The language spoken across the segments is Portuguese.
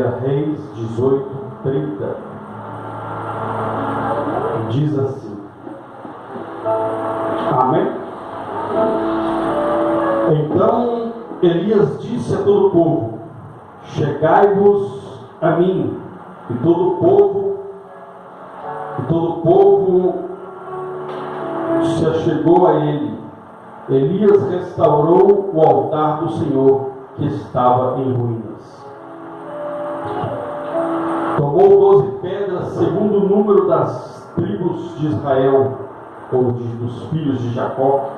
1 Reis 18:30. Diz assim. Amém? Então Elias disse a todo o povo: chegai-vos a mim. E todo o povo se achegou a ele. Elias restaurou o altar do Senhor, que estava em ruínas. Tomou 12 pedras, segundo o número das tribos de Israel, ou dos filhos de Jacó,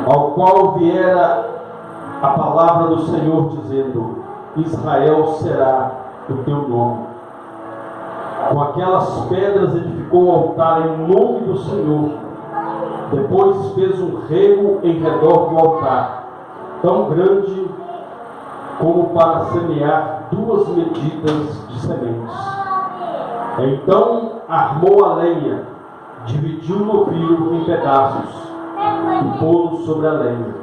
ao qual viera a palavra do Senhor, dizendo: Israel será o teu nome. Com aquelas pedras edificou o altar em nome do Senhor. Depois fez um rego em redor do altar, tão grande como para semear 2 medidas de sementes. Então armou a lenha, dividiu o novilho em pedaços e pô-lo sobre a lenha.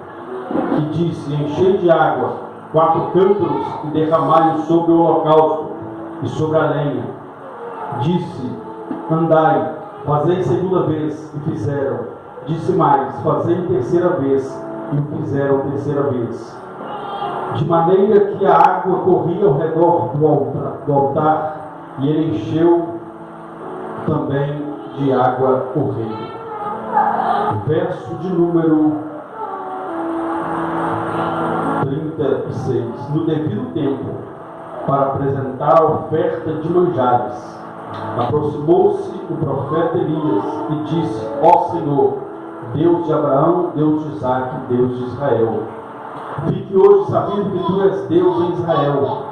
E disse: enchei de água 4 cântaros e derramai-o sobre o holocausto e sobre a lenha. Disse: andai, fazei segunda vez, e fizeram. Disse mais: fazei terceira vez, e o fizeram terceira vez. De maneira que a água corria ao redor do altar, e ele encheu também de água o rei. Verso de número 36. No devido tempo, para apresentar a oferta de manjares, aproximou-se o profeta Elias e disse: ó Senhor, Deus de Abraão, Deus de Isaque, Deus de Israel, fique hoje sabendo que tu és Deus em Israel,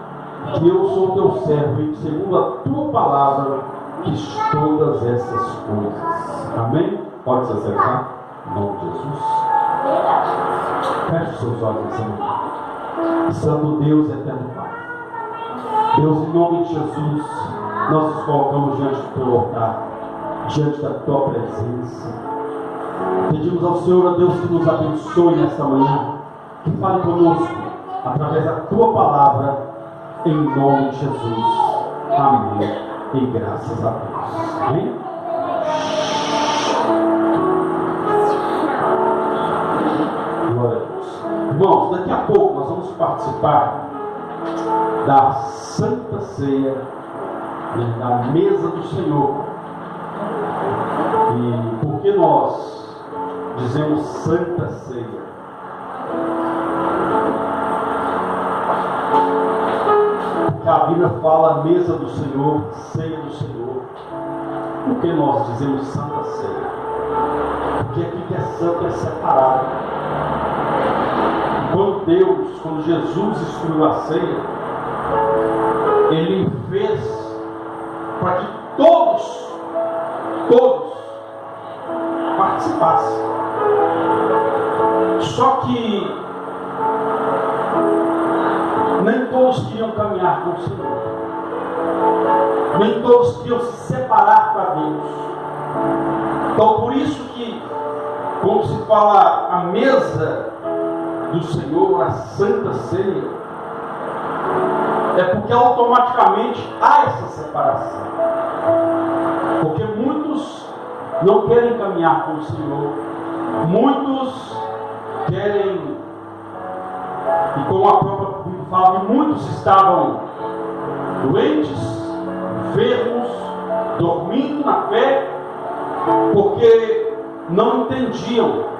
que eu sou teu servo e que segundo a tua palavra fiz todas essas coisas. Amém? Pode se acercar? Em nome de Jesus. Feche os seus olhos nessa manhã. Santo Deus, eterno Pai, Deus, em nome de Jesus, nós nos colocamos diante do teu altar, diante da tua presença. Pedimos ao Senhor, ó Deus, que nos abençoe nesta manhã, que fale conosco através da tua palavra, em nome de Jesus. Amém. E graças a Deus. Amém? Glória a Deus. Irmãos, daqui a pouco nós vamos participar da Santa Ceia, da mesa do Senhor. E por que nós dizemos Santa Ceia? Porque a Bíblia fala mesa do Senhor, ceia do Senhor. Por que nós dizemos Santa Ceia? Porque aqui que é santo é separado. Quando Jesus instituiu a ceia, Ele fez para que todos participassem. Só que nem todos queriam caminhar com o Senhor. Nem todos queriam se separar para Deus. Então, por isso que, quando se fala a mesa do Senhor, a Santa Ceia, é porque automaticamente há essa separação. Porque muitos não querem caminhar com o Senhor. Muitos querem, e como a própria Bíblia fala, muitos estavam doentes, enfermos, dormindo na fé, porque não entendiam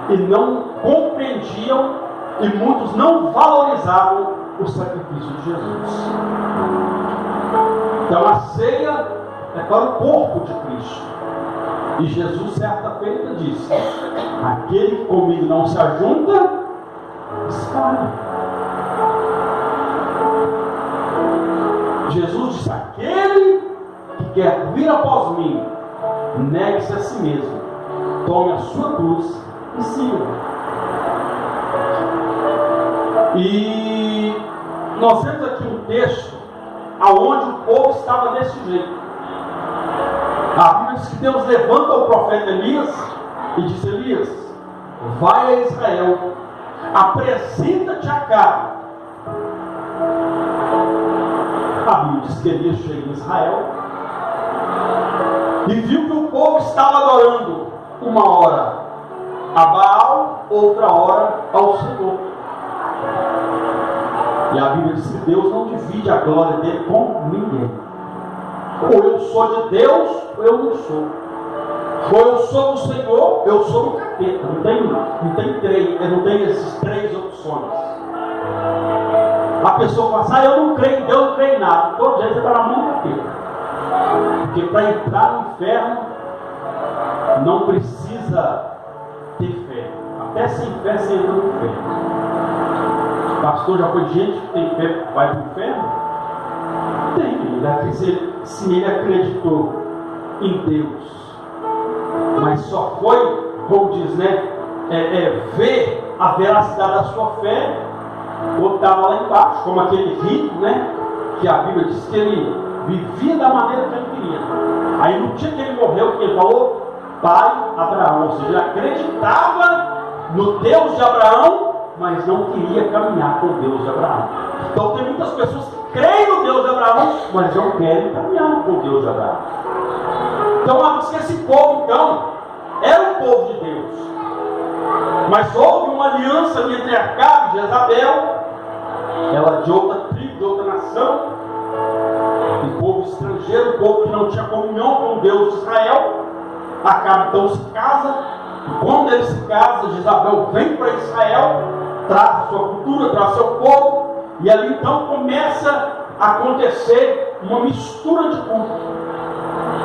e não compreendiam, e muitos não valorizavam o sacrifício de Jesus. Então a ceia é para o corpo de Cristo. E Jesus certa feita disse: aquele que comigo não se ajunta, espalha. Jesus disse: aquele que quer vir após mim, negue-se a si mesmo, tome a sua cruz e siga. E nós temos aqui um texto aonde o povo estava desse jeito. A Bíblia diz que Deus levanta o profeta Elias e diz: Elias, vai a Israel, apresenta-te a Acabe, A Bíblia diz que Elias chega em Israel e viu que o povo estava adorando uma hora a Baal, outra hora ao Senhor. E a Bíblia diz que Deus não divide a glória dele com ninguém. Ou eu sou de Deus, ou eu não sou. Ou eu sou do Senhor, eu sou do capeta. Não tem essas três opções. A pessoa fala assim, eu não creio em Deus, não creio em nada. Todo dia você está na mão do capeta. Porque para entrar no inferno, não precisa ter fé. Até sem fé você entra no inferno. O pastor já foi gente que tem fé, vai para o inferno? Tem, se ele acreditou em Deus. Mas só foi, como diz, né? Ver a veracidade da sua fé quando estava lá embaixo, como aquele rico, né? Que a Bíblia diz que ele vivia da maneira que ele queria. Aí no dia que ele morreu, que ele falou, pai Abraão, ou seja, ele acreditava no Deus de Abraão, mas não queria caminhar com o Deus de Abraão. Então tem muitas pessoas que creem no Deus de Abraão, mas não querem caminhar com o Deus de Abraão. Então esse povo, então, era um povo de Deus. Mas houve uma aliança entre Acabe e Jezabel, ela de outra tribo, de outra nação, um povo estrangeiro, um povo que não tinha comunhão com o Deus de Israel. Acabe então se casa, e quando ele se casa, Jezabel vem para Israel, traz a sua cultura, traz seu povo, e ali então começa a acontecer uma mistura de culto.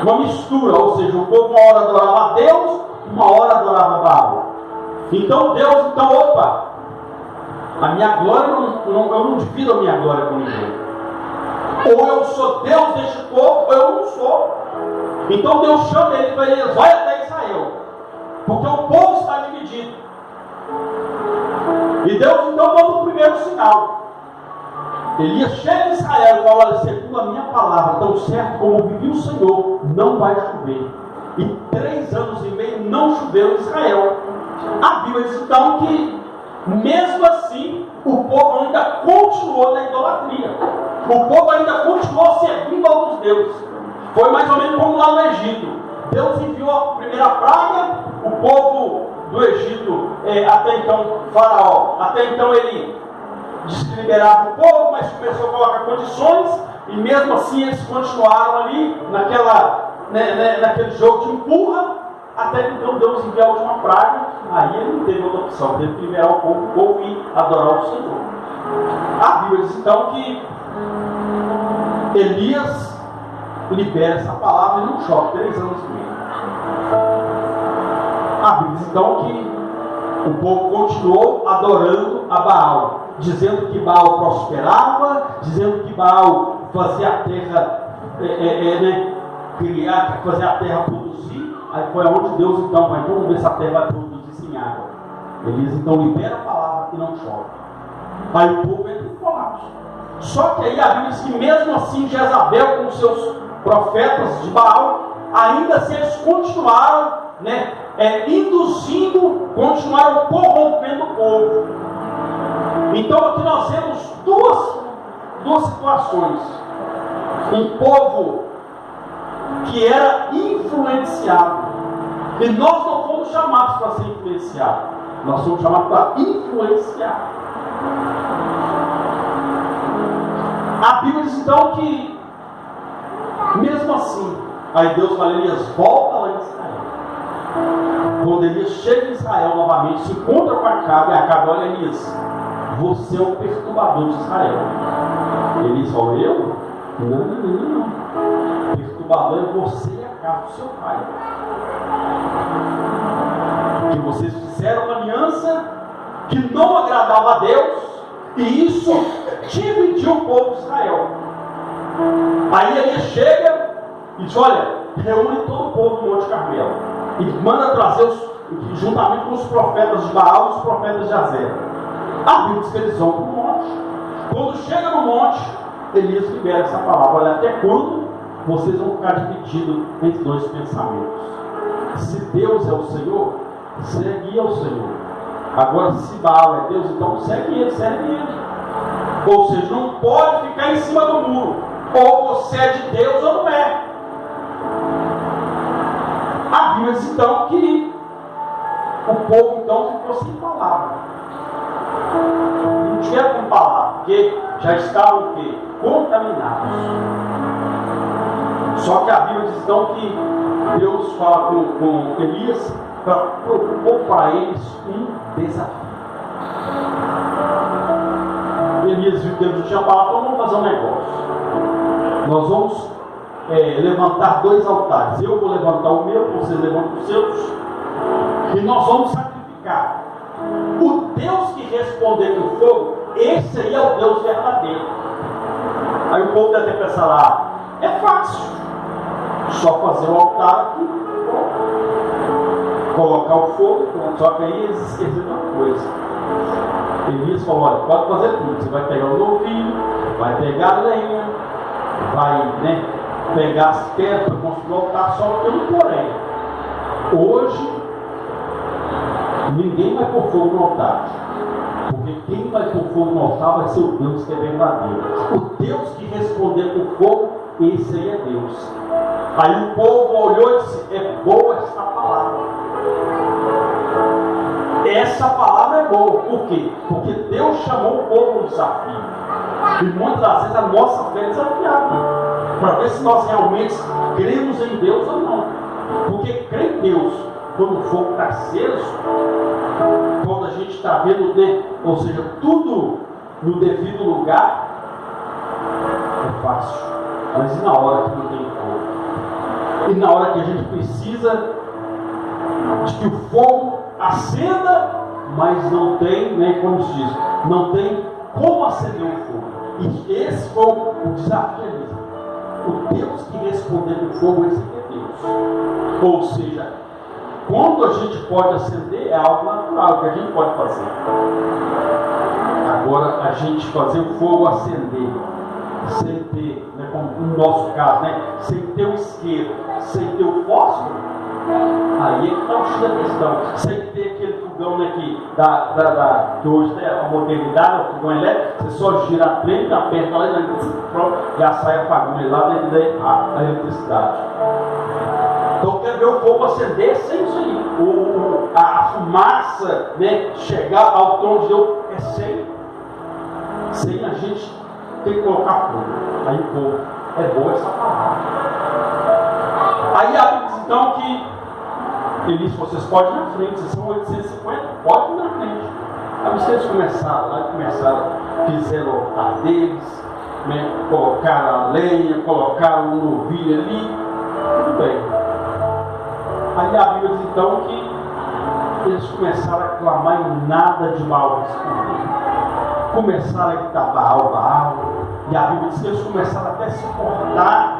Uma mistura, ou seja, o povo uma hora adorava a Deus, uma hora adorava Baal. Então Deus, opa, a minha glória, eu não divido a minha glória com ninguém. Ou eu sou Deus deste povo, ou eu não sou. Então Deus chama ele para ele, vai até Israel, porque o povo está dividido. E Deus então manda o primeiro sinal. Elias chega em Israel e fala, olha, segundo a minha palavra, tão certo como vive o Senhor, não vai chover. E 3 anos e meio não choveu em Israel. A Bíblia diz então que, mesmo assim, o povo ainda continuou na idolatria. O povo ainda continuou servindo a outros deuses. Foi mais ou menos como lá no Egito. Deus enviou a primeira praga, o povo do Egito, até então Faraó, até então ele disse que liberava o povo, mas começou a colocar condições, e mesmo assim eles continuaram ali, naquele jogo de empurra, até que então Deus enviou a última praga. Aí ele não teve outra opção, teve que liberar o povo e adorar o Senhor. A Bíblia diz então que Elias libera essa palavra e não chove 3 anos e meio. A Bíblia diz então que o povo continuou adorando a Baal, dizendo que Baal prosperava, dizendo que Baal fazia a terra criar, fazia a terra produzir. Aí foi aonde Deus então vai, vamos ver se a terra vai produzir sem água. Elias então libera a palavra e não chove. Aí o povo entra em colapso. Só que aí a Bíblia diz que mesmo assim Jezabel com os seus profetas de Baal, ainda assim eles continuaram, induzindo, continuaram corrompendo o povo. Então aqui nós temos duas situações. Um povo que era influenciado. E nós não fomos chamados para ser influenciados. Nós somos chamados para influenciar. A Bíblia diz então que, mesmo assim, aí Deus fala, Elias, volta lá em Israel. Quando Elias chega em Israel novamente, se encontra com Acabe, e Acabe, olha, Elias, você é o perturbador de Israel. Elias falou, eu? Não. Perturbador é você e a casa do seu pai. Porque vocês fizeram uma aliança que não agradava a Deus, e isso dividiu o povo de Israel. Aí Elias chega e diz, olha, reúne todo o povo no Monte Carmelo e manda trazer juntamente com os profetas de Baal e os profetas de Azera. A Bíblia diz que eles vão para o monte. Quando chega no monte, Elias libera essa palavra, olha, até quando vocês vão ficar divididos entre 2 pensamentos? Se Deus é o Senhor, segue ao Senhor. Agora, se Baal é Deus, então segue ele, serve ele. Ou seja, não pode ficar em cima do muro. Ou você é de Deus ou não é. A Bíblia diz então que o povo então ficou sem palavra. Não tinha com palavra, porque já estavam o quê? Contaminados. Só que a Bíblia diz então que Deus fala com Elias para propor para eles um desafio. Elias viu que Deus não tinha palavra, então vamos fazer um negócio. Nós vamos levantar 2 altares. Eu vou levantar o meu, vocês levantam os seus. E nós vamos sacrificar. O Deus que responder com fogo, esse aí é o Deus verdadeiro. Aí o povo deve pensar lá, é fácil. Só fazer o altar aqui, colocar o fogo, só que aí eles esqueceram uma coisa. Elias falou, olha, pode fazer tudo. Você vai pegar o novilho, vai pegar a lenha, vai pegar as pedras para construir o altar, só que no porém. Hoje, ninguém vai pôr fogo no altar. Porque quem vai pôr fogo no altar vai ser o Deus que é verdadeiro. O Deus que responder com fogo, esse aí é Deus. Aí o povo olhou e disse, é boa essa palavra. Essa palavra é boa. Por quê? Porque Deus chamou o povo no desafio. E muitas das vezes a nossa fé é desafiada. Para ver se nós realmente cremos em Deus ou não. Porque crer em Deus, quando o fogo está aceso, quando a gente está vendo, ou seja, tudo no devido lugar, é fácil. Mas e na hora que não tem fogo? E na hora que a gente precisa de que o fogo acenda, mas não tem, como se diz, não tem como acender o fogo. E esse foi o desafio ali. O Deus que responder com fogo, esse é Deus. Ou seja, quando a gente pode acender, é algo natural que a gente pode fazer. Agora, a gente fazer o fogo acender, sem ter, como no nosso caso, sem ter o isqueiro, sem ter o fósforo, aí é que está o X da questão. Sem ter aquele fogão que hoje tem a modernidade, o fogão elétrico, você só gira a frente, aperta lá e já sai a fagulha lá dentro da eletricidade. Então quer ver o fogo acender sem isso aí. A fumaça chegar ao trono de Deus é sem a gente ter que colocar fogo. Aí o povo, é boa essa palavra. Aí a Bíblia diz então que Elias, vocês podem ir na frente, vocês são 850, pode ir na frente. Aí vocês começaram, fizeram o altar deles, colocaram a lenha, colocaram o novilho ali, tudo bem. Aí a Bíblia diz então que eles começaram a clamar e nada de mal responder. Começaram a gritar Baal. E a Bíblia diz que eles começaram até a se cortar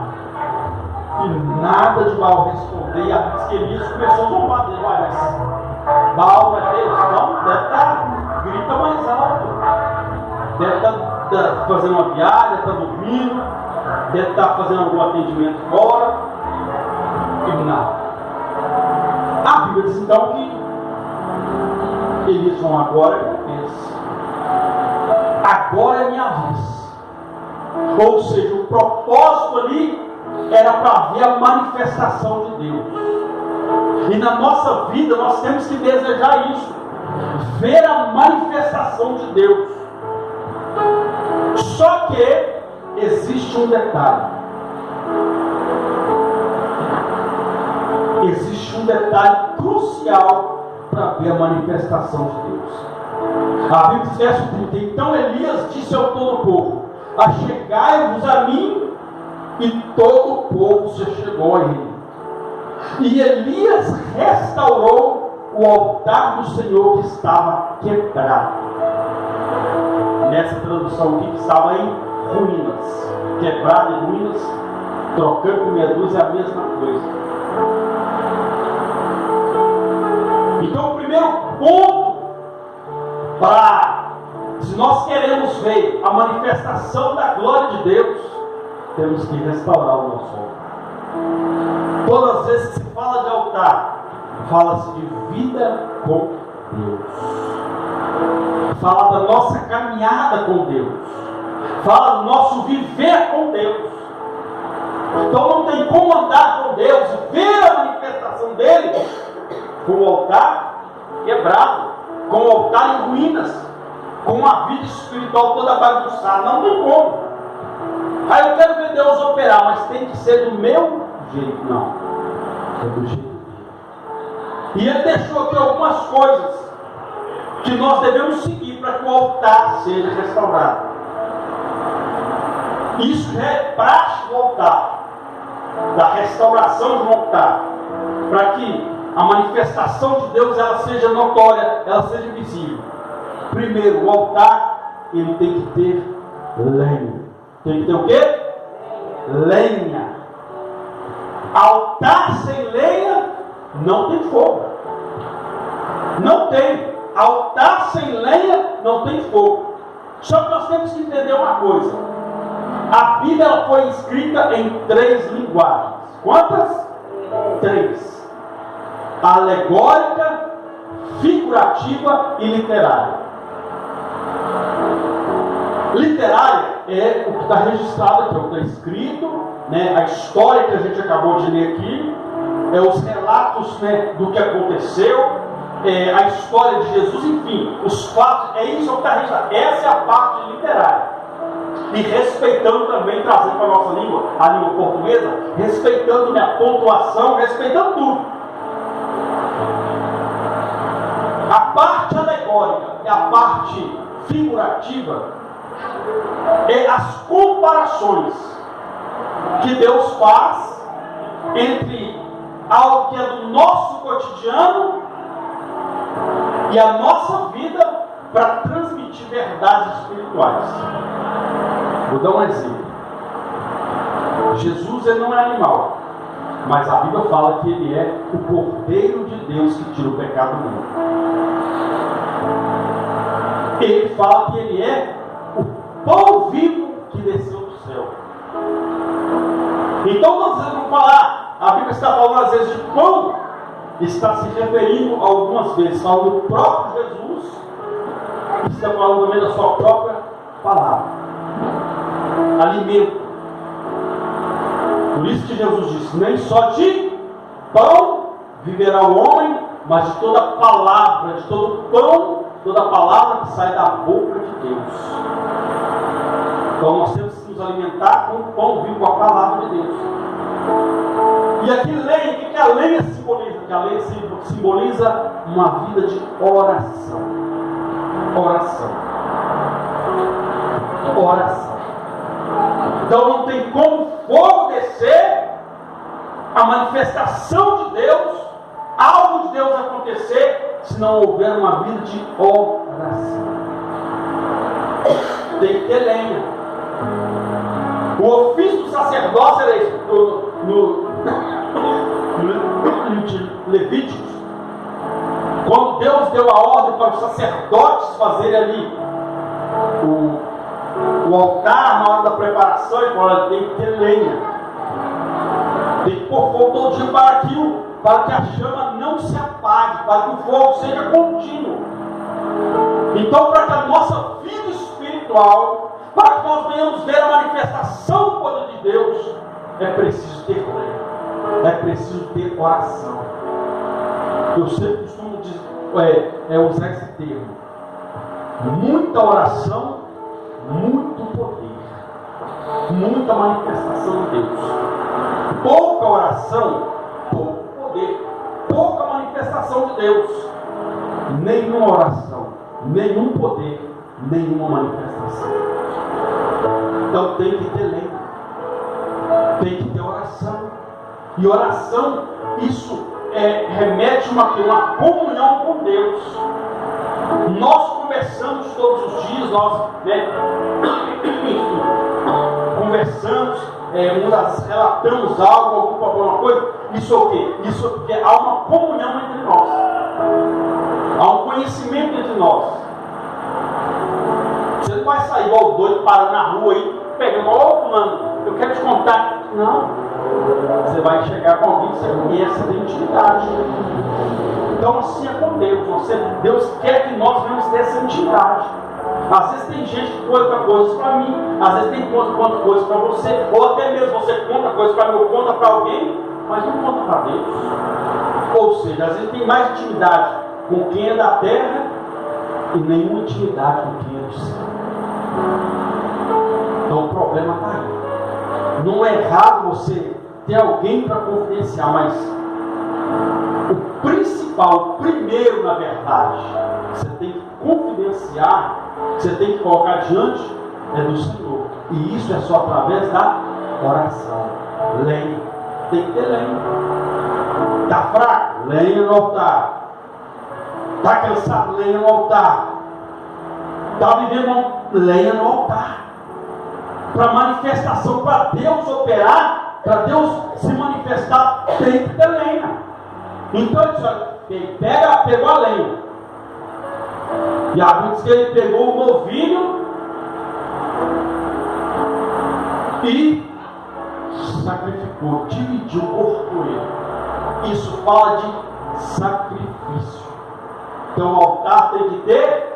e nada de Baal responder. E a Bíblia diz que Elias começou a zombar dele. Olha, mas Baal é Deus? Não, deve estar, grita mais alto. Deve estar fazendo uma viagem, deve estar dormindo, deve estar fazendo algum atendimento fora. E nada. A Bíblia diz então que eles vão agora agora é minha vez. Ou seja, o propósito ali era para ver a manifestação de Deus. E na nossa vida nós temos que desejar isso, ver a manifestação de Deus. Só que existe um detalhe. Existe um detalhe crucial para ver a manifestação de Deus. A Bíblia diz, verso 30, então Elias disse ao todo o povo, achegai-vos a mim, e todo o povo se chegou a ele. E Elias restaurou o altar do Senhor que estava quebrado. Nessa tradução aqui, que estava em ruínas. Quebrado em ruínas, trocando por meia dúzia é a mesma coisa. Então o primeiro ponto se nós queremos ver a manifestação da glória de Deus, temos que restaurar o nosso altar. Todas as vezes que se fala de altar, fala-se de vida com Deus. Fala da nossa caminhada com Deus. Fala do nosso viver com Deus. Então não tem como andar com Deus e ver a manifestação dele com o altar quebrado, com o altar em ruínas, com a vida espiritual toda bagunçada. Não tem como. Aí eu quero ver Deus operar, mas tem que ser do meu jeito. Não, é do jeito dele. E ele deixou aqui algumas coisas que nós devemos seguir para que o altar seja restaurado. Isso é praxe do altar, da restauração do altar, para que a manifestação de Deus ela seja notória, ela seja visível. Primeiro, o altar ele tem que ter lenha. Tem que ter o quê? Lenha. Altar sem lenha não tem fogo. Não tem. Altar sem lenha não tem fogo. Só que nós temos que entender uma coisa. A Bíblia ela foi escrita em 3 linguagens. Quantas? 3. Alegórica, figurativa e literária. Literária é o que está registrado aqui, é o que está escrito, né? A história que a gente acabou de ler aqui, é os relatos, né, do que aconteceu, a história de Jesus, enfim, os fatos, é isso que está registrado. Essa é a parte literária. E respeitando também, trazendo para a nossa língua, a língua portuguesa, respeitando, né, a pontuação, respeitando tudo. A parte alegórica e a parte figurativa é as comparações que Deus faz entre algo que é do nosso cotidiano e a nossa vida para transmitir verdades espirituais. Vou dar um exemplo. Jesus ele não é animal, mas a Bíblia fala que ele é o Cordeiro de Deus que tira o pecado do mundo. Ele fala que ele é o pão vivo que desceu do céu. Então nós vamos falar, a Bíblia está falando às vezes de pão, está se referindo algumas vezes, falando do próprio Jesus, está falando também da sua própria palavra. Alimento. Por isso que Jesus disse, nem só de pão viverá o homem, mas de toda palavra, de todo pão, toda palavra que sai da boca de Deus. Então nós temos que nos alimentar com o pão vivo, com a palavra de Deus. E aqui lenha, o que a lenha simboliza? Que a lenha simboliza uma vida de oração. Oração. Oração. Então não tem como fogo descer, a manifestação de Deus, algo de Deus acontecer, se não houver uma vida de oração. Tem que ter lenha. O ofício do sacerdócio era isso. No Levíticos, quando Deus deu a ordem para os sacerdotes fazerem ali o altar na hora da preparação, ele falou, tem que ter lenha, tem que pôr fogo todo dia para que a chama não se apague, para que o fogo seja contínuo. Então, para que a nossa vida espiritual, para que nós venhamos ver a manifestação do poder de Deus, é preciso ter lenha, é preciso ter oração. Eu sempre costumo usar esse termo: muita oração, muito poder, muita manifestação de Deus. Pouca oração, pouco poder, pouca manifestação de Deus. Nenhuma oração, nenhum poder, nenhuma manifestação. Então tem que ter lenha, tem que ter oração. E oração, isso remete a uma comunhão com Deus. Nós conversamos todos os dias, nós conversamos, relatamos algo, alguma coisa. Isso é o quê? Isso é porque há uma comunhão entre nós, há um conhecimento entre nós. Você não vai sair igual doido, parando na rua aí, pegando, ó, fulano, eu quero te contar. Não. Você vai chegar com alguém que você conhece, tem intimidade. Então assim é com Deus. Deus quer que nós venhamos ter essa intimidade. Às vezes tem gente que conta coisas para mim, às vezes tem conta coisas para você, ou até mesmo você conta coisas para mim, ou conta para alguém, mas não conta para Deus. Ou seja, às vezes tem mais intimidade com quem é da terra e nenhuma intimidade com quem é do céu. Então o problema está aí. Não é errado você ter alguém para confidenciar, mas o principal, o primeiro na verdade, você tem que confidenciar, você tem que colocar diante, é do Senhor. E isso é só através da oração. Lenha. Tem que ter lenha. Está fraco? Lenha no altar. Está cansado? Lenha no altar. Está vivendo? Lenha no altar. Para manifestação, para Deus operar, para Deus se manifestar, tem que ter lenha. Então ele disse, pegou a lenha. E a Bíblia diz que ele pegou o novilho e sacrificou, dividiu, cortou ele. Isso fala de sacrifício. Então o altar tem que ter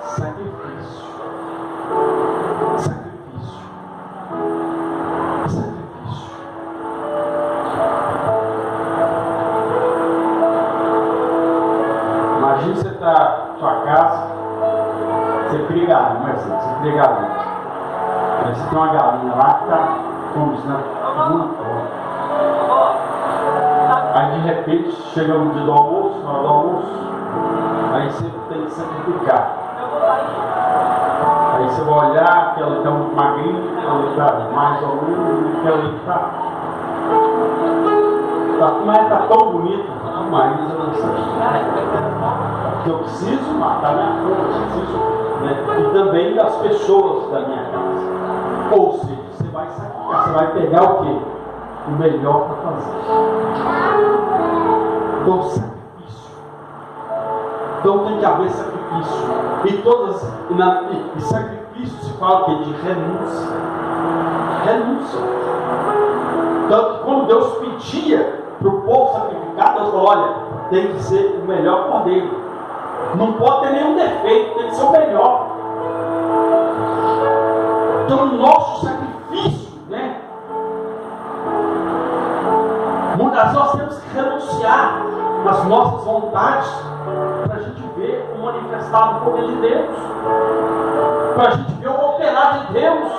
sacrifício. Sacrifício. Sacrifício. Imagina você está na sua casa, você cria galinha, mas você cria galinha. Aí você tem uma galinha lá que está, como diz, muito forte. Aí de repente chega no dia do almoço, na hora do almoço, aí você tem que sacrificar. Aí você vai olhar, aquela está muito magrinha, aquela está mais ou menos, aquela está. Mas está tão bonita, mas eu preciso matar minha fome, preciso, né? E também das pessoas da minha casa. Ou seja, você vai sacrificar, você vai pegar o quê? O melhor para fazer. Então, sacrifício. Então tem que haver sacrifício. E sacrifício se fala o quê? De renúncia. Renúncia. Tanto que quando Deus pedia para o povo sacrificar, Deus falou, olha, tem que ser o melhor cordeiro. Não pode ter nenhum defeito, tem que ser o melhor. Então o nosso sacrifício, né? Nós temos que renunciar às nossas vontades para a gente ver o manifestado poder de Deus, para a gente ver o operar de Deus,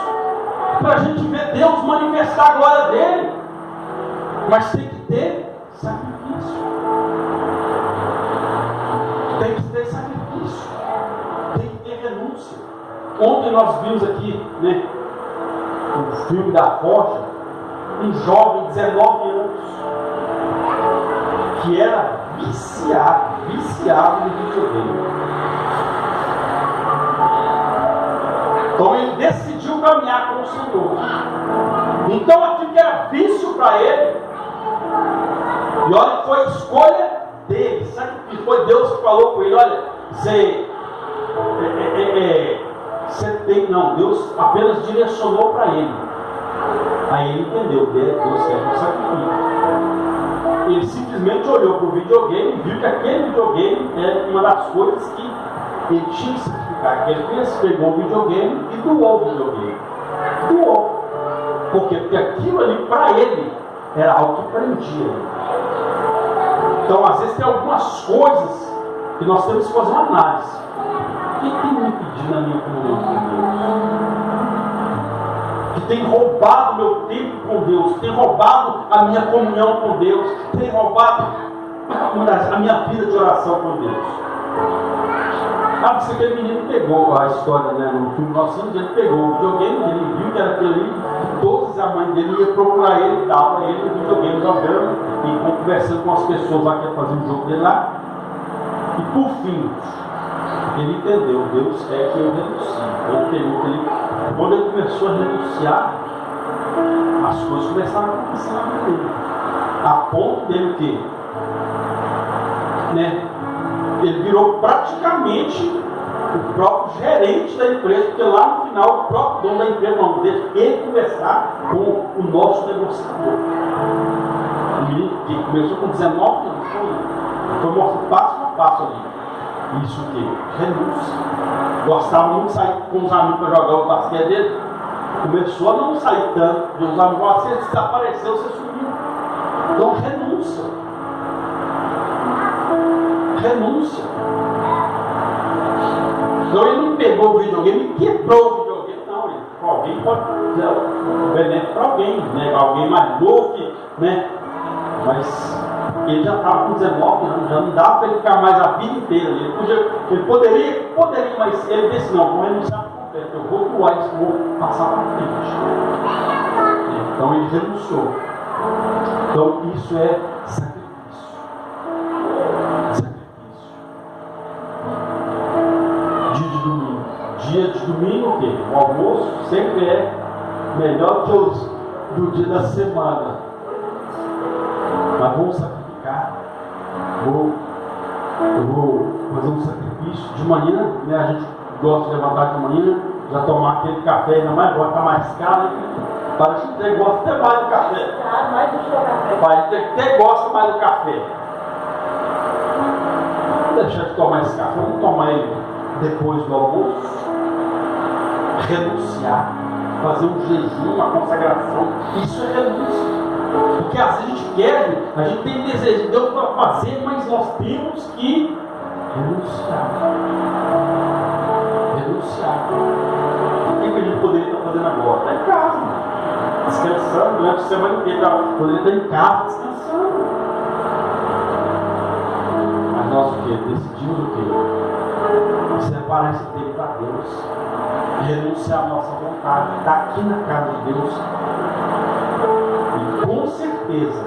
para a gente ver Deus manifestar a glória dele. Mas tem que ter sacrifício. Tem que ter sacrifício. Tem que ter renúncia. Ontem nós vimos aqui, né, o filme da Forja, um jovem de 19 anos que era viciado no videogame. Então ele decidiu caminhar com o Senhor. Então aquilo que era vício para ele, e olha que foi a escolha dele, sabe que foi Deus que falou com ele, olha, você tem, não, Deus apenas direcionou para ele. Aí ele entendeu, Deus quer que sacrifique. Ele simplesmente olhou para o videogame e viu que aquele videogame era uma das coisas que ele tinha que sacrificar. Ele pegou o videogame e doou o videogame. Doou. Por quê? Porque aquilo ali para ele era algo que prendia. Então às vezes tem algumas coisas que nós temos que fazer uma análise. O que tem me impedido na minha comunhão com Deus? Que tem roubado meu tempo com Deus, tem roubado a minha comunhão com Deus, tem roubado a minha vida de oração com Deus. Ah, porque aquele menino pegou a história, né, no filme nosso, ele pegou o videogame, ele viu que era aquele ali, todos a mãe dele ia procurar ele, dava ele no videogame jogando, e conversando com as pessoas lá que iam fazer o jogo dele lá. E por fim, ele entendeu, Deus quer que eu renuncie. Quando ele começou a renunciar, as coisas começaram a acontecer na vida dele. A ponto dele o quê? Né? Ele virou praticamente o próprio gerente da empresa, porque lá no final o próprio dono da empresa não deixa ele conversar com o nosso negociador. O menino que começou com 19 anos, foi mostrando passo a passo ali. Isso o quê? Renúncia. Gostava muito de sair com os amigos para jogar o basquete dele. Começou a não sair tanto. E os amigos, você desapareceu, você sumiu. Então, renúncia. Renúncia. Então, ele não pegou o videogame e quebrou o videogame. Não, ele, alguém pode fazer o benéfico para alguém, né? Alguém mais novo, né? Mas ele já estava com 19 anos, já não dava para ele ficar mais a vida inteira. Ele poderia, mas ele disse, não, vou renunciar por completo, eu vou voar isso, vou passar para frente. Então ele renunciou. Então isso é sacrifício. Sacrifício. Dia de domingo. Dia de domingo o quê? O almoço sempre é melhor que os do dia da semana. Mas vamos sacrificar. Eu vou fazer um sacrifício de manhã, né? A gente gosta de levantar de manhã, já tomar aquele café, ainda mais gosta, tá mais caro. Parece que você gosta até mais do café. Mais do seu café. Parece que até gosta mais do café. Vamos deixar de tomar esse café, vamos tomar ele depois do almoço. Renunciar, fazer um jejum, uma consagração. Isso é renúncia. Porque às vezes a gente quer, a gente tem desejo de Deus para fazer, mas nós temos que renunciar. Renunciar. O que a gente poderia estar fazendo agora? Está em casa, descansando durante a semana inteira. Poderia estar em casa descansando. Mas nós o quê? Decidimos o quê? Separar esse tempo para Deus. Renunciar à nossa vontade. Estar aqui na casa de Deus. Com certeza,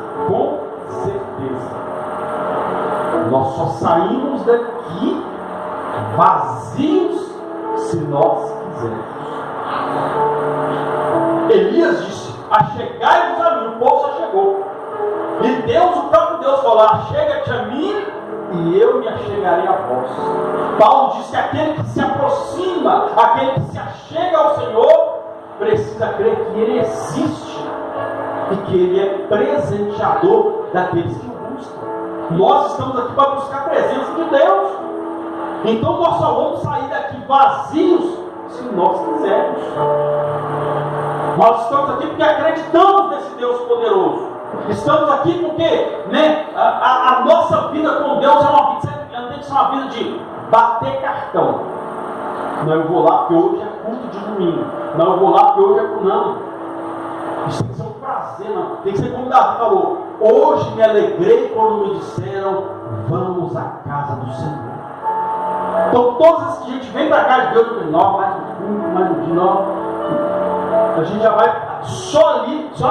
nós só saímos daqui vazios se nós quisermos. Elias disse: achegai-vos a mim, o povo só chegou. E Deus, o próprio Deus falou: achega-te a mim e eu me achegarei a vós. Paulo disse que aquele que se aproxima, aquele que se achega ao Senhor, precisa crer que Ele existe e que Ele é presenteador daqueles que o buscam. Nós estamos aqui para buscar a presença de Deus. Então nós só vamos sair daqui vazios se nós quisermos. Nós estamos aqui porque acreditamos nesse Deus poderoso. Estamos aqui porque, né, a nossa vida com Deus é uma vida, tem que ser uma vida de bater cartão. Não, eu vou lá porque hoje é culto de domingo. Não, eu vou lá porque hoje é... Não. Isso tem que ser um prazer, não. Tem que ser como Davi falou: hoje me alegrei quando me disseram, vamos à casa do Senhor. Então todas as que a gente vem para a casa de Deus, nós, mais um culto, mais um dia, a gente já vai, só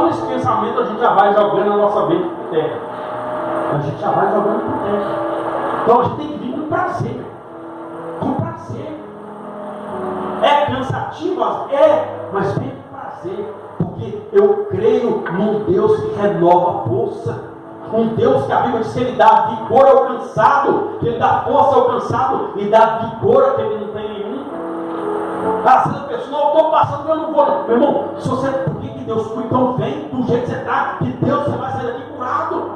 nesse pensamento a gente já vai jogando a nossa mente por terra. A gente já vai jogando por terra. Então a gente tem que vir com prazer. Com prazer. É cansativo? Mas vem com prazer. Porque eu creio num Deus que renova a força. Um Deus que a Bíblia diz que Ele dá vigor ao cansado, que Ele dá força ao cansado e dá vigor a quem Ele não tem nenhum. Às vezes a pessoa: não, eu estou passando, eu não vou. Meu irmão, se você, por que Deus cuida? Então vem do jeito que você está, que Deus, você vai sair daqui curado.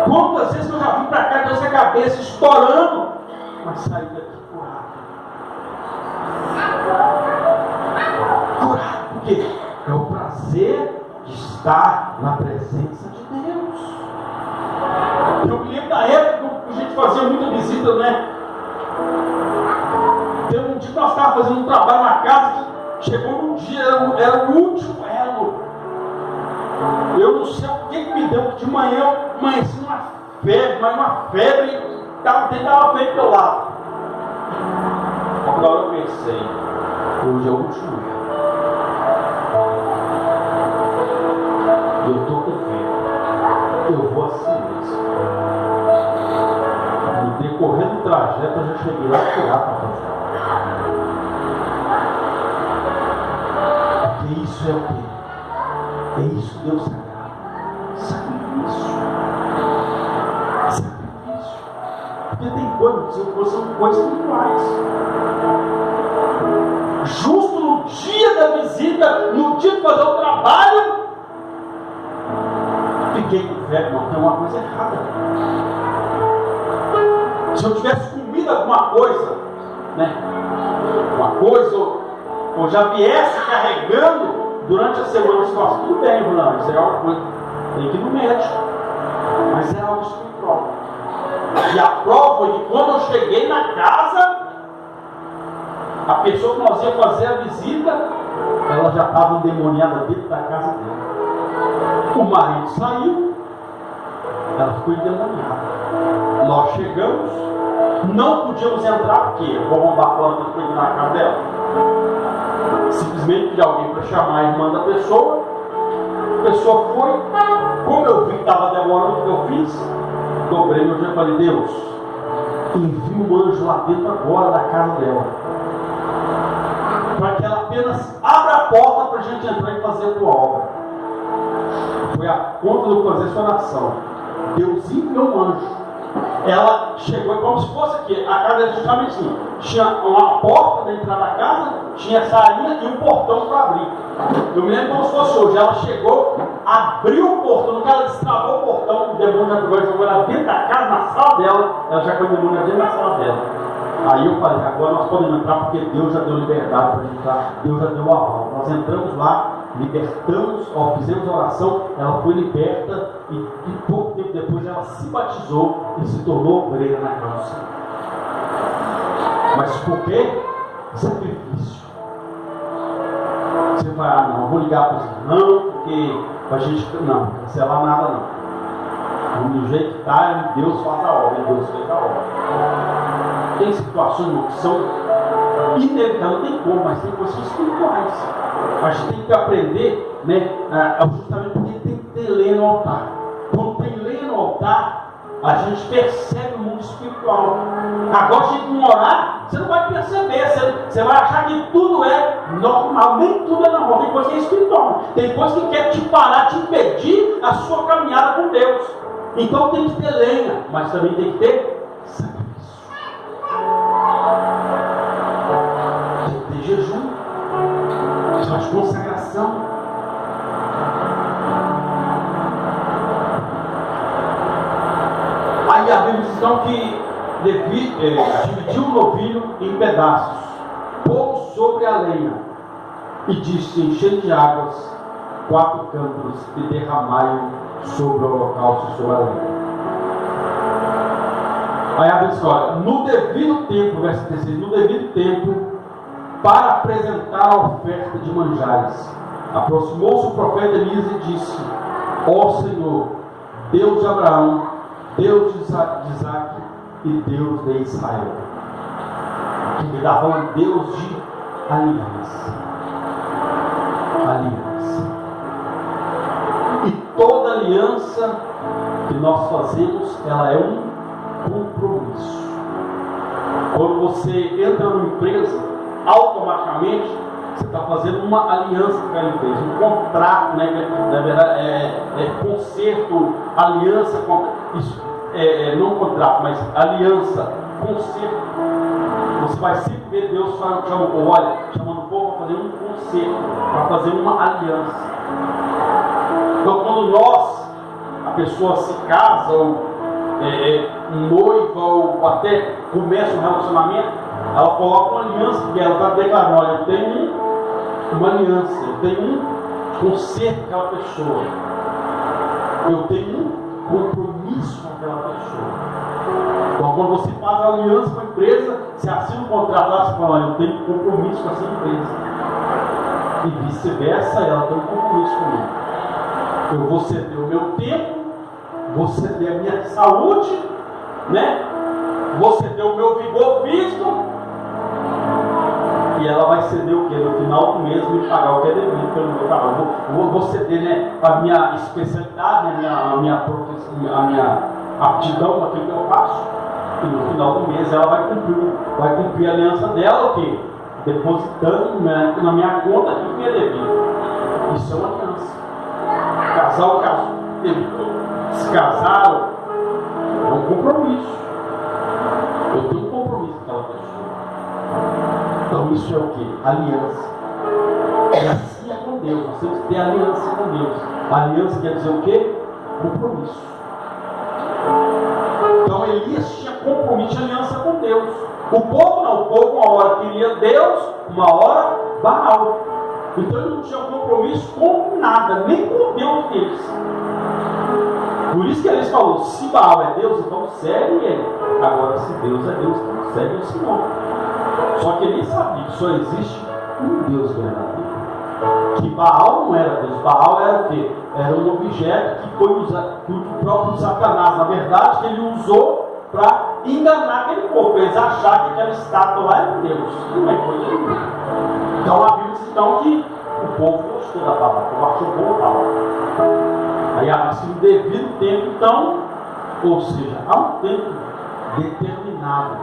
Quantas vezes eu já vim para cá, Deus com a cabeça estourando, mas saí daqui curado. Curado, por quê? É o prazer de estar na presença de Deus. Eu me lembro da época que a gente fazia muita visita, né? Teve um dia que nós estávamos fazendo um trabalho na casa, que chegou num dia, era o último elo. Eu não sei o que me deu, porque de manhã eu amanheci uma febre, estava feio pelo lado. Na hora eu pensei: hoje é o último dia. Eu estou com febre. Eu vou assim mesmo. No decorrer do trajeto eu já cheguei lá curado para fazer. Porque isso é o quê? É isso que Deus sagrado. Sacrifício. Sacrifício. Porque tem coisas, são coisas iguais. Justo no dia da visita, no dia de fazer o trabalho, fiquei com velho, não, tem uma coisa errada. Se eu tivesse comido alguma coisa, né? Uma coisa, ou já viesse carregando durante a semana, eu faço, tudo bem, Bruno, isso é uma coisa, tem que ir no médico. Mas é algo espiritual. E a prova foi que quando eu cheguei na casa, a pessoa que nós ia fazer a visita, ela já estava endemoniada dentro da casa dela. O marido saiu, ela ficou endemoniada. Nós chegamos, não podíamos entrar, porque eu vou arrombar a porta depois de ir na casa dela. Simplesmente pedi alguém para chamar a irmã da pessoa. A pessoa foi, como eu vi que estava demorando, o que eu fiz? Dobrei meu dia e falei, Deus, envia um anjo lá dentro agora da casa dela, para que ela apenas abra a porta para a gente entrar e fazer a tua obra. Foi a conta do fazer sua oração. Deus enviou um anjo. Ela chegou como se fosse aqui. A casa era justamente assim. Tinha uma porta da entrada da casa, tinha essa salinha e um portão para abrir. Eu me lembro como se fosse hoje. Ela chegou, abriu o portão. No que ela destravou o portão, o demônio já pegou e jogou ela dentro da casa, na sala dela. Ela já foi o demônio dentro da sala dela. Aí eu falei, agora nós podemos entrar porque Deus já deu liberdade para a gente entrar. Deus já deu o aval. Nós entramos lá, libertamos, fizemos a oração, ela foi liberta e pouco tempo depois ela se batizou e se tornou obreira na casa do Senhor. Mas por quê? Sacrifício. Você vai, não, vou ligar para os irmãos, porque a gente não cancelar nada não. Do jeito que está, Deus faz a obra, Deus fez a obra. Tem situações que são inevitáveis, não tem como, mas tem coisas espirituais. A gente tem que aprender, né, justamente porque tem que ter lei no altar. Quando tem lei no altar, a gente percebe o mundo espiritual. Agora, se a gente não orar, você não vai perceber, você vai achar que tudo é normal, nem tudo é normal, tem coisa que é espiritual, tem coisa que quer te parar, te impedir a sua caminhada com Deus. Então tem que ter lenha, mas também tem que ter sacrifício. Tem que ter jejum, faz consagração. Aí a Bíblia diz então que dividiu o novilho em pedaços, pôs sobre a lenha e disse: enchei de águas 4 cântaro e derramai-o sobre o holocausto e sobre a lenha. Aí a Bíblia diz: olha, no devido tempo, verso 16, no devido tempo, para apresentar a oferta de manjares, aproximou-se o profeta Elias e disse: ó Senhor, Deus de Abraão, Deus de Isaac e Deus de Israel. Que me dá falando Deus de aliança. Aliança. E toda aliança que nós fazemos, ela é um compromisso. Quando você entra numa empresa, automaticamente você está fazendo uma aliança que ele fez, um contrato, né? Na verdade é conserto, aliança, isso não contrato, mas aliança, conserto. Você vai sempre ver Deus chamando o povo para fazer um conserto, para fazer uma aliança. Então quando a pessoa se casa, ou noiva, ou até começa um relacionamento, ela coloca uma aliança, porque ela está declarando: olha, eu tenho uma aliança, eu tenho um conserto com aquela pessoa, eu tenho um compromisso com aquela pessoa. Então, quando você faz a aliança com a empresa, você assina um contrato lá, você fala: olha, eu tenho um compromisso com essa empresa, e vice-versa, ela tem um compromisso comigo. Eu vou ceder o meu tempo, vou ceder a minha saúde, né? Vou ceder o meu vigor físico, e ela vai ceder o quê? No final do mês me pagar o que é devido pelo meu trabalho. Vou ceder, né, a minha especialidade, a minha aptidão naquilo que eu faço. E no final do mês ela vai cumprir a aliança dela, o quê? Depositando, né, na minha conta aquilo que é devido. Isso é uma aliança. Se casaram, é um compromisso. Eu tenho um compromisso com aquela pessoa. Então isso é o que? Aliança. E assim é com Deus. Nós temos que ter aliança com Deus. Aliança quer dizer o quê? compromisso. Então Elias tinha compromisso de aliança com Deus. O povo não, o povo uma hora queria Deus, uma hora Baal. Então ele não tinha compromisso com nada, nem com Deus deles. Por isso que Elias falou, se Baal é Deus, então segue ele. Agora se Deus é Deus, então segue o Senhor. Só que ele sabia que só existe um Deus verdadeiro. Que Baal não era Deus, Baal era o quê? Era um objeto que foi usado do próprio Satanás, na verdade, que ele usou para enganar aquele povo. Eles acharam que aquela estátua lá era Deus. Não é coisa nenhuma. Então a Bíblia diz então que o povo gostou da palavra, o povo achou boa a palavra. Aí ela diz que no devido tempo, então, ou seja, há um tempo determinado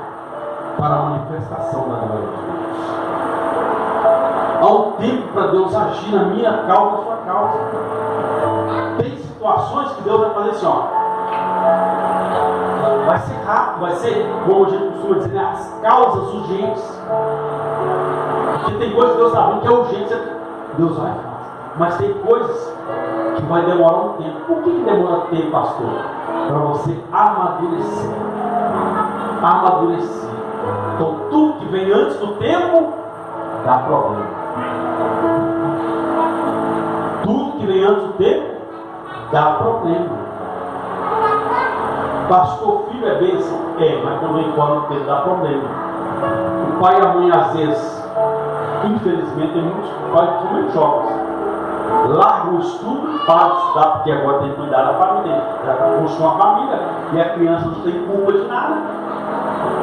para a manifestação da glória de Deus. Há um tempo para Deus agir na minha causa, na sua causa. Tem situações que Deus vai fazer assim, ó. Vai ser rápido, vai ser, como a gente costuma dizer, né, as causas urgentes. Porque tem coisas que Deus sabe que é urgente, Deus vai fazer. Mas tem coisas que vai demorar um tempo. Por que demora tempo, pastor? Para você amadurecer. Amadurecer. Então tudo que vem antes do tempo dá problema. Tudo que vem antes do tempo dá problema. Pastor, filho é bênção? É, mas quando vem fora do tempo dá problema. O pai e a mãe, às vezes, infelizmente, tem muitos pais que são muito jovens. Larga o estudo para estudar, porque agora tem que cuidar da família. Já construiu uma família e a criança não tem culpa de nada.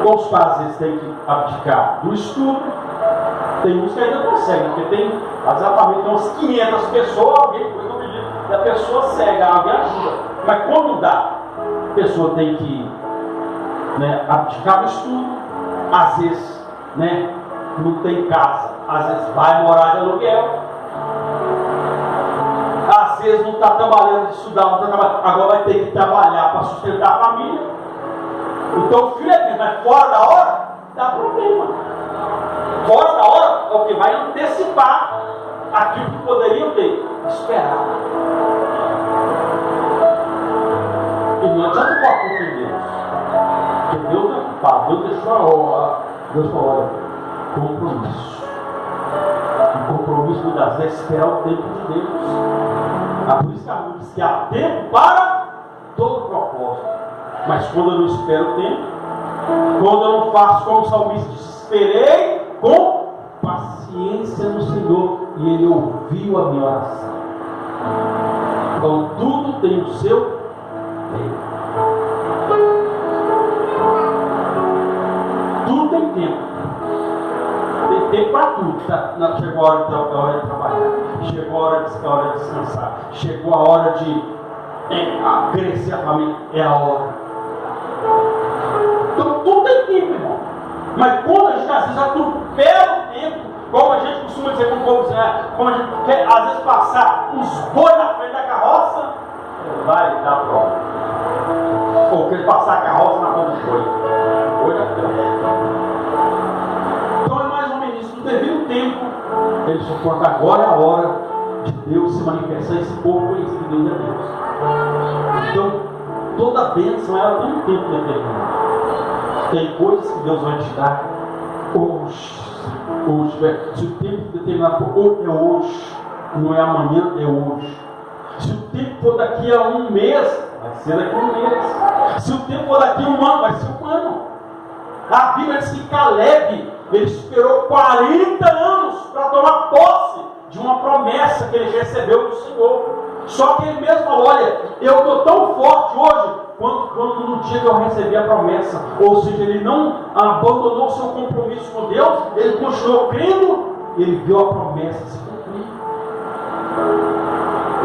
Então os pais, às vezes, têm que abdicar do estudo. Tem uns que ainda conseguem, porque tem, às vezes a família tem umas 500 pessoas, alguém foi no pedido, e a pessoa cega, alguém ajuda. Mas quando dá, a pessoa tem que, né, abdicar do estudo, às vezes, né, não tem casa, às vezes vai morar de aluguel, às vezes não está trabalhando de estudar, não está trabalhando, agora vai ter que trabalhar para sustentar a família. Então o filho é bem, mas fora da hora, dá problema. Fora da hora é o que vai antecipar aquilo que poderiam ter esperado. E não adianta colocar culpa em Deus. Porque Deus não é culpado. Deus deixou a hora. Deus falou, olha, compromisso. O compromisso muitas vezes é esperar o tempo de Deus. Por isso que a Bíblia diz que há tempo para todo propósito. Mas quando eu não espero o tempo, quando eu não faço como o salmista disse, esperei com paciência no Senhor e Ele ouviu a minha oração. Então tudo tem o seu tempo. Tudo tem tempo. Tem tempo para tudo. Chegou a hora de trabalhar. Chegou a hora de descansar. Chegou a hora de crescer a família. É a hora. Então tudo tem tempo, irmão. Mas quando a gente às vezes atropela o tempo, como a gente costuma dizer com o povo, como a gente quer às vezes passar os bois na frente da carroça, vai dar prova. Ou quer passar a carroça na frente do boi. Então é mais ou menos isso. No devido tempo, ele suporta agora é a hora de Deus se manifestar, esse povo conhecer que Deus é Deus. Então, toda bênção ela tem um tempo determinado. Tem coisas que Deus vai te dar hoje. Se o tempo determinado for hoje, é hoje. Não é amanhã, é hoje. Se o tempo for daqui a um mês, vai ser daqui a um mês. Se o tempo for daqui a um ano, vai ser um ano. A Bíblia diz que Caleb, ele esperou 40 anos para tomar posse de uma promessa que ele recebeu do Senhor. Só que ele mesmo falou, olha, eu estou tão forte hoje, quando no dia que eu recebi a promessa. Ou seja, ele não abandonou o seu compromisso com Deus, ele continuou crendo, e ele viu a promessa se cumprir.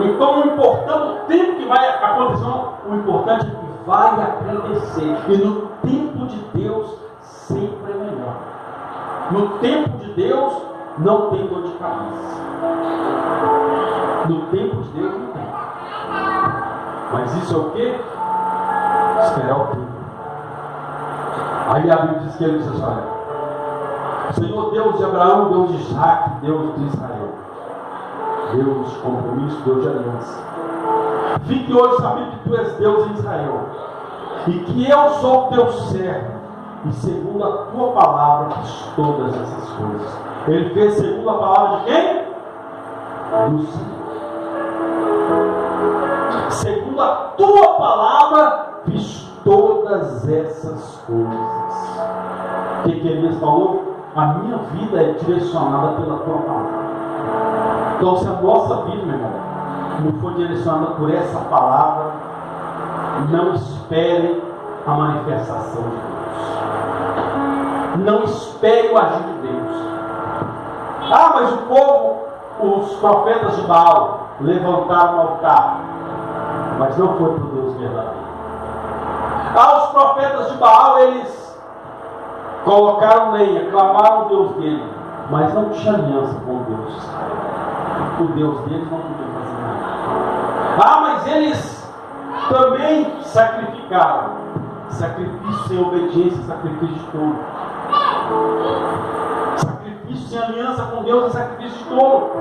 Então não importa o tempo que vai acontecer, o importante é que vai acontecer. E no tempo de Deus sempre é melhor. No tempo de Deus não tem dor de cabeça. No tempo de Deus não tem. Mas isso é o quê? Esperar o tempo. Aí a Bíblia diz que ele disse, olha, Senhor Deus de Abraão, Deus de Isaac, Deus de Israel, Deus de compromisso, Deus de aliança. Fique hoje sabendo que tu és Deus em Israel, e que eu sou o teu servo, e segundo a tua palavra fiz todas essas coisas. Ele fez segundo a palavra de quem? Do Senhor. Segundo a tua palavra fiz todas essas coisas. O que Elias falou? A minha vida é direcionada pela tua palavra. Então, se a nossa vida, meu irmão, não for direcionada por essa palavra, não espere a manifestação de Deus. Não espere o agir de Deus. Ah, mas o povo, os profetas de Baal, levantaram o altar, mas não foi para o Deus verdadeiro. Ah, os profetas de Baal, eles colocaram lenha, clamaram o Deus dele, mas não tinha aliança com o Deus de Israel. O Deus deles não podia fazer nada. Ah, mas eles também sacrificaram. Sacrifício sem obediência, sacrifício de tolo. Sacrifício sem aliança com Deus é sacrifício de tolo.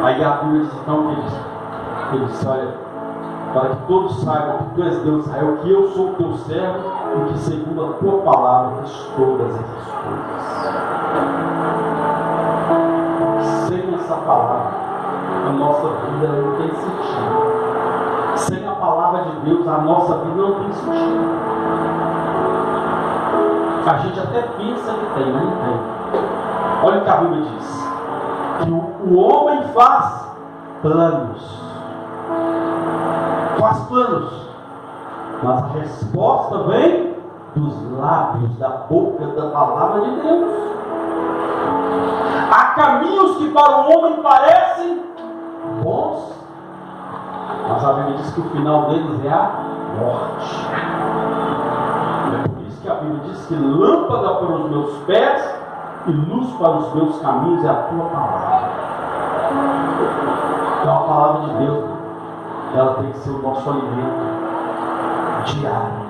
Aí a Bíblia diz então que ele disse, olha, para que todos saibam que tu és Deus de Israel, que eu sou o teu servo e que segundo a tua palavra fiz todas essas coisas. Sem essa palavra, a nossa vida não tem sentido. Sem a palavra de Deus, a nossa vida não tem sentido. A gente até pensa que tem, mas não tem. Olha o que a Bíblia diz. Que o homem faz planos. Faz planos. Mas a resposta vem dos lábios, da boca, da palavra de Deus. Há caminhos que para o homem parecem bons, mas a Bíblia diz que o final deles é a morte. É por isso que a Bíblia diz que lâmpada para os meus pés e luz para os meus caminhos é a tua palavra. Então a palavra de Deus, ela tem que ser o nosso alimento diário.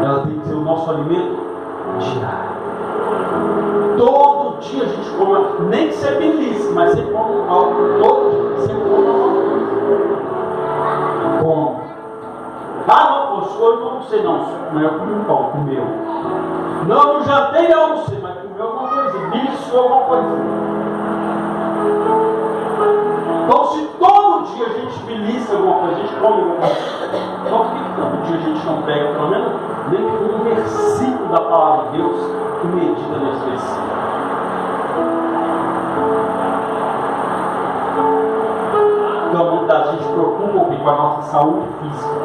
Ela tem que ser o nosso alimento diário. Todo dia a gente come, nem que você belisque, mas você come algo. Todo dia você come alguma coisa. Come. Ah, não, poxa, hoje eu não almocei, não. Mas eu comi um pão, comeu. Não, não jantei, não almocei, mas comeu alguma coisa. Beliscou alguma coisa. Então, se todo dia a gente belisca alguma coisa, a gente come alguma coisa, então por que todo dia a gente não pega, pelo menos, nem que um versículo da palavra de Deus e medita nesse versículo? Então, muita gente se preocupa com a nossa saúde física.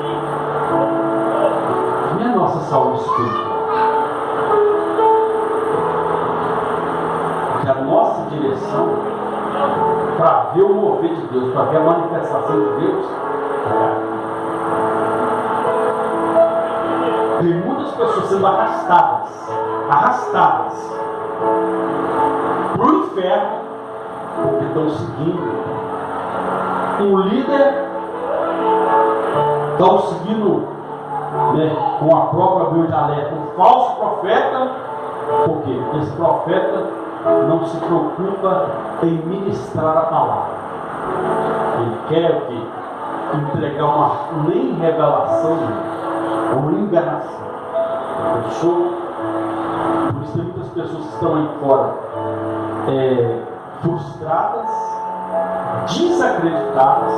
E a nossa saúde espiritual? Porque a nossa direção para ver o mover de Deus, para ver a manifestação de Deus, tem muitas pessoas sendo arrastadas para o inferno, porque estão seguindo um líder, estão seguindo, com a própria Bíblia de alerta, um falso profeta. Por quê? Porque esse profeta não se preocupa em ministrar a palavra. Ele quer o quê? Entregar uma nem revelação, uma enganação. Fechou? Por isso tem muitas pessoas que estão aí fora frustradas, desacreditadas,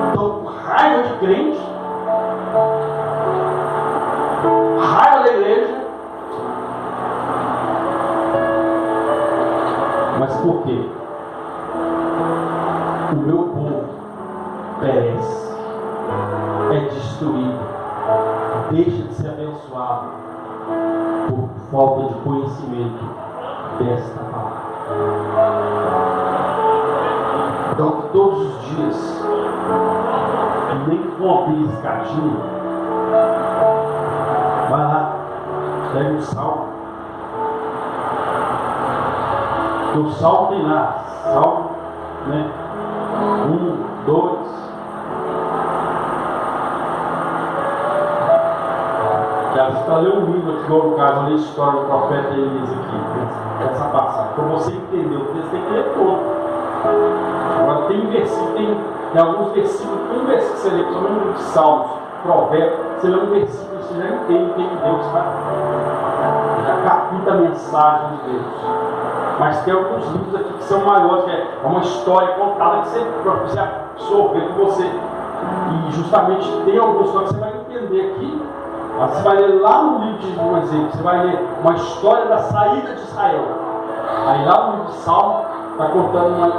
estão com raiva de crente, raiva da igreja. Mas por quê? O meu povo perece, é destruído, deixa de ser abençoado por falta de conhecimento desta palavra. Então, que todos os dias, nem com uma beliscadinha, vai lá, pega um salmo. O salmo tem lá, salmo, 1, 2. Para ler um livro aqui, no caso, ler a história do profeta Elias aqui, essa passagem, para você entender o texto, tem que ler todo. Agora tem versículo, tem alguns versículos, um versículo que você lê, principalmente no livro de Salmos, Provérbios, você lê um versículo, você já entende quem Deus vai. Já capta a mensagem de Deus. Mas tem alguns livros aqui que são maiores, que é uma história contada que você absorver com você. E justamente tem algumas coisas que você vai entender aqui. Você vai ler lá no livro de, por exemplo, você vai ler uma história da saída de Israel. Aí lá no livro de Salmo está contando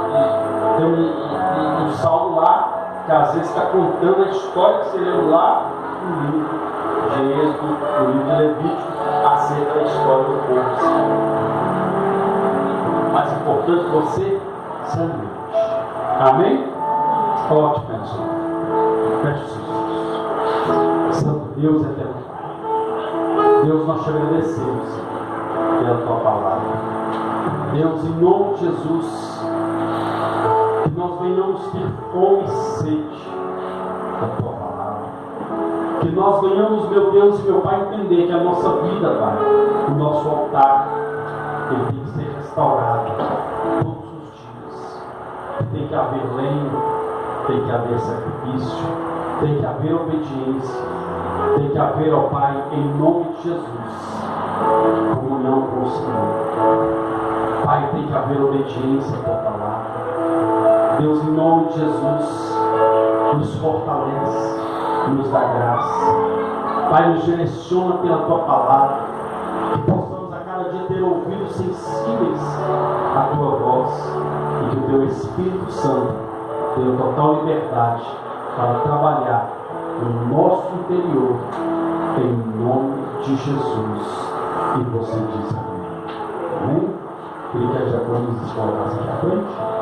tem um salmo lá, que às vezes está contando a história que você leu lá no livro de Êxodo, no livro de Levítico, acerca da história do povo. Mais importante você ser humilde. Amém? Coloque o pessoal. Feche os seus olhos. Santo Deus, eterno Pai. Deus, nós te agradecemos pela tua palavra. Deus, em nome de Jesus, que nós venhamos ter fome e sede da tua palavra. Que nós venhamos, meu Deus e meu Pai, entender que a nossa vida, Pai, o nosso altar, ele tem que ser restaurado todos os dias. Tem que haver lenho, tem que haver sacrifício, tem que haver obediência, tem que haver, ó Pai, em nome de Jesus, comunhão com o Senhor. Pai, tem que haver obediência à tua palavra. Deus, em nome de Jesus, nos fortalece, nos dá graça. Pai, nos direciona pela tua palavra, que possamos a cada dia ter ouvidos sensíveis à tua voz e que o teu Espírito Santo tenha total liberdade para trabalhar no nosso interior, em nome de Jesus. E você diz amém. Amém? Queria que a diaconia nos colocasse aqui à frente.